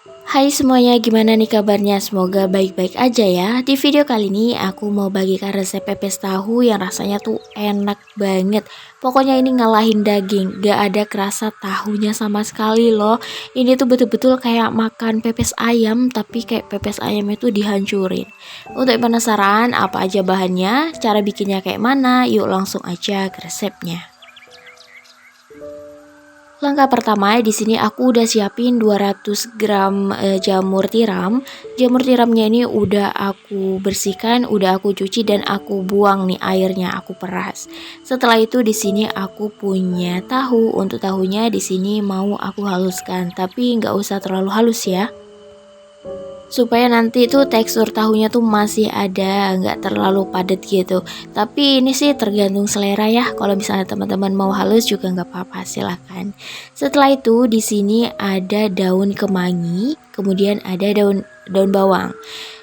Hai semuanya, gimana nih kabarnya? Semoga baik-baik aja ya. Di video kali ini aku mau bagikan resep pepes tahu yang rasanya tuh enak banget. Pokoknya ini ngalahin daging, gak ada kerasa tahunya sama sekali loh. Ini tuh betul-betul kayak makan pepes ayam, tapi kayak pepes ayam itu dihancurin. Untuk yang penasaran apa aja bahannya, cara bikinnya kayak mana? Yuk langsung aja ke resepnya. Langkah pertama di sini aku udah siapin 200 gram jamur tiram. Jamur tiramnya ini udah aku bersihkan, udah aku cuci dan aku buang nih airnya, aku peras. Setelah itu di sini aku punya tahu. Untuk tahunya di sini mau aku haluskan, tapi nggak usah terlalu halus ya. Supaya nanti tuh tekstur tahunya tuh masih ada, nggak terlalu padat gitu. Tapi ini sih tergantung selera ya. Kalau misalnya teman-teman mau halus juga nggak apa-apa, silahkan. Setelah itu di sini ada daun kemangi, kemudian ada daun daun bawang.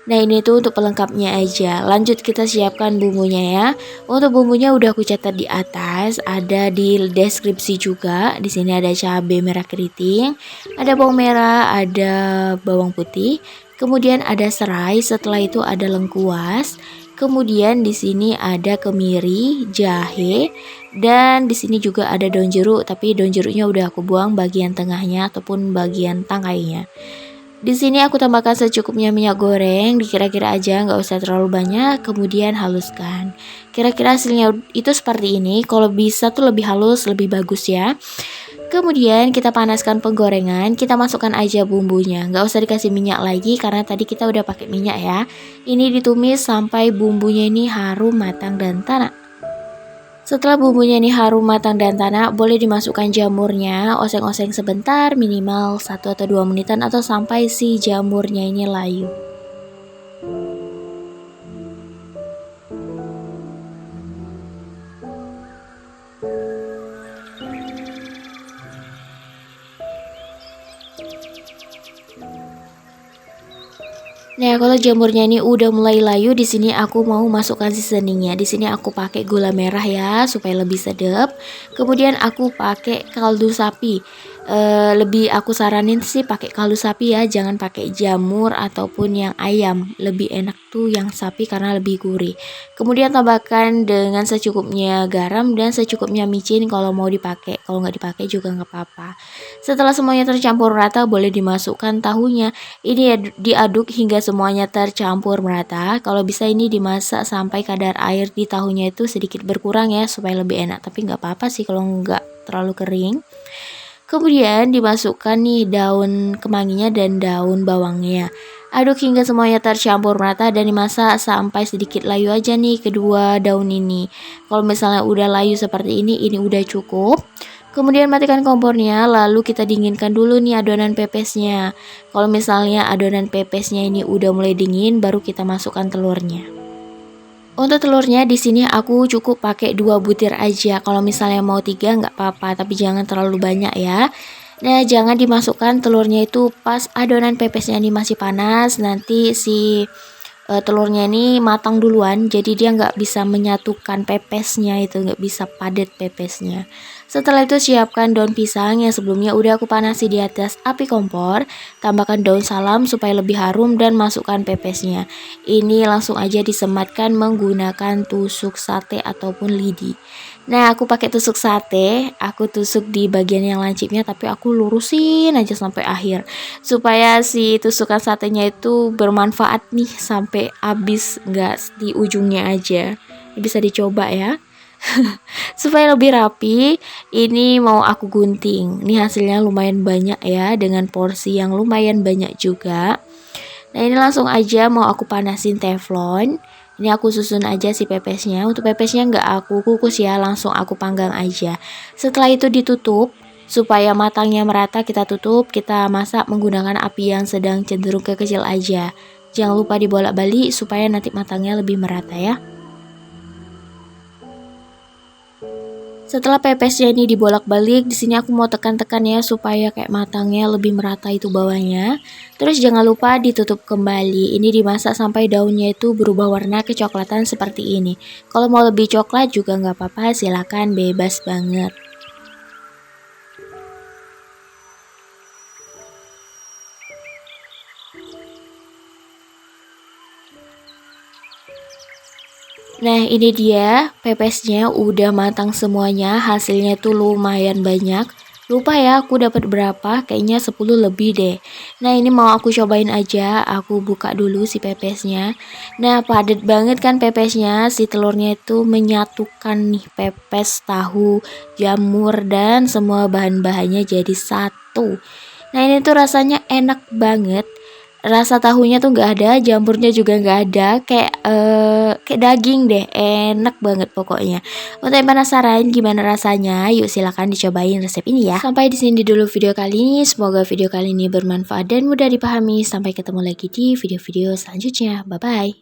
Nah ini tuh untuk pelengkapnya aja. Lanjut kita siapkan bumbunya ya. Untuk bumbunya udah aku catat di atas, ada di deskripsi juga. Di sini ada cabai merah keriting, ada bawang merah, ada bawang putih. Kemudian ada serai, setelah itu ada lengkuas. Kemudian di sini ada kemiri, jahe, dan di sini juga ada daun jeruk, tapi daun jeruknya udah aku buang bagian tengahnya ataupun bagian tangkainya. Di sini aku tambahkan secukupnya minyak goreng, dikira-kira aja nggak usah terlalu banyak, kemudian haluskan. Kira-kira hasilnya itu seperti ini, kalau bisa tuh lebih halus, lebih bagus ya. Kemudian kita panaskan penggorengan, kita masukkan aja bumbunya. Nggak usah dikasih minyak lagi karena tadi kita udah pakai minyak ya. Ini ditumis sampai bumbunya ini harum, matang, dan tanak. Setelah bumbunya ini harum, matang, dan tanak, boleh dimasukkan jamurnya, oseng-oseng sebentar, minimal 1 atau 2 menitan atau sampai si jamurnya ini layu. Nah, kalau jamurnya ini udah mulai layu, di sini aku mau masukkan seasoningnya. Di sini aku pakai gula merah ya, supaya lebih sedap. Kemudian aku pakai kaldu sapi. Lebih aku saranin sih pakai kaldu sapi ya, jangan pakai jamur ataupun yang ayam. Lebih enak tuh yang sapi karena lebih gurih. Kemudian tambahkan dengan secukupnya garam dan secukupnya micin kalau mau dipakai. Kalau nggak dipakai juga nggak apa-apa. Setelah semuanya tercampur rata, boleh dimasukkan tahunya. Ini ya diaduk hingga semuanya tercampur merata. Kalau bisa ini dimasak sampai kadar air di tahunya itu sedikit berkurang ya supaya lebih enak. Tapi nggak apa-apa sih kalau nggak terlalu kering. Kemudian dimasukkan nih daun kemanginya dan daun bawangnya. Aduk hingga semuanya tercampur merata dan dimasak sampai sedikit layu aja nih kedua daun ini. Kalau misalnya udah layu seperti ini udah cukup. Kemudian matikan kompornya, lalu kita dinginkan dulu nih adonan pepesnya. Kalau misalnya adonan pepesnya ini udah mulai dingin, baru kita masukkan telurnya. Untuk telurnya di sini aku cukup pakai 2 butir aja. Kalau misalnya mau 3 nggak apa-apa, tapi jangan terlalu banyak ya. Nah, jangan dimasukkan telurnya itu pas adonan pepesnya ini masih panas. Nanti si telurnya ini matang duluan, jadi dia nggak bisa menyatukan pepesnya, itu nggak bisa padat pepesnya. Setelah itu siapkan daun pisang yang sebelumnya udah aku panasi di atas api kompor. Tambahkan daun salam supaya lebih harum dan masukkan pepesnya. Ini langsung aja disematkan menggunakan tusuk sate ataupun lidi. Nah, aku pakai tusuk sate, aku tusuk di bagian yang lancipnya tapi aku lurusin aja sampai akhir supaya si tusukan satenya itu bermanfaat nih sampai habis, nggak di ujungnya aja. Bisa dicoba ya. Supaya lebih rapi, ini mau aku gunting. Ini hasilnya lumayan banyak ya, dengan porsi yang lumayan banyak juga. Nah ini langsung aja mau aku panasin teflon. Ini aku susun aja si pepesnya. Untuk pepesnya nggak aku kukus ya, langsung aku panggang aja. Setelah itu ditutup. Supaya matangnya merata kita tutup, kita masak menggunakan api yang sedang cenderung ke kecil aja. Jangan lupa dibolak-balik supaya nanti matangnya lebih merata ya. Setelah pepesnya ini dibolak-balik, di sini aku mau tekan-tekan ya supaya kayak matangnya lebih merata itu bawahnya. Terus jangan lupa ditutup kembali. Ini dimasak sampai daunnya itu berubah warna kecoklatan seperti ini. Kalau mau lebih coklat juga nggak apa-apa, silakan bebas banget. Nah ini dia pepesnya udah matang semuanya, hasilnya tuh lumayan banyak. Lupa ya aku dapat berapa, kayaknya 10 lebih deh. Nah ini mau aku cobain aja, aku buka dulu si pepesnya. Nah padat banget kan pepesnya, si telurnya itu menyatukan nih pepes, tahu, jamur, dan semua bahan-bahannya jadi satu. Nah ini tuh rasanya enak banget. Rasa tahunya tuh nggak ada, jamurnya juga nggak ada, kayak daging deh, enak banget pokoknya. Untuk yang penasaran gimana rasanya, yuk silakan dicobain resep ini ya. Sampai di sini dulu video kali ini, semoga video kali ini bermanfaat dan mudah dipahami. Sampai ketemu lagi di video-video selanjutnya, bye bye.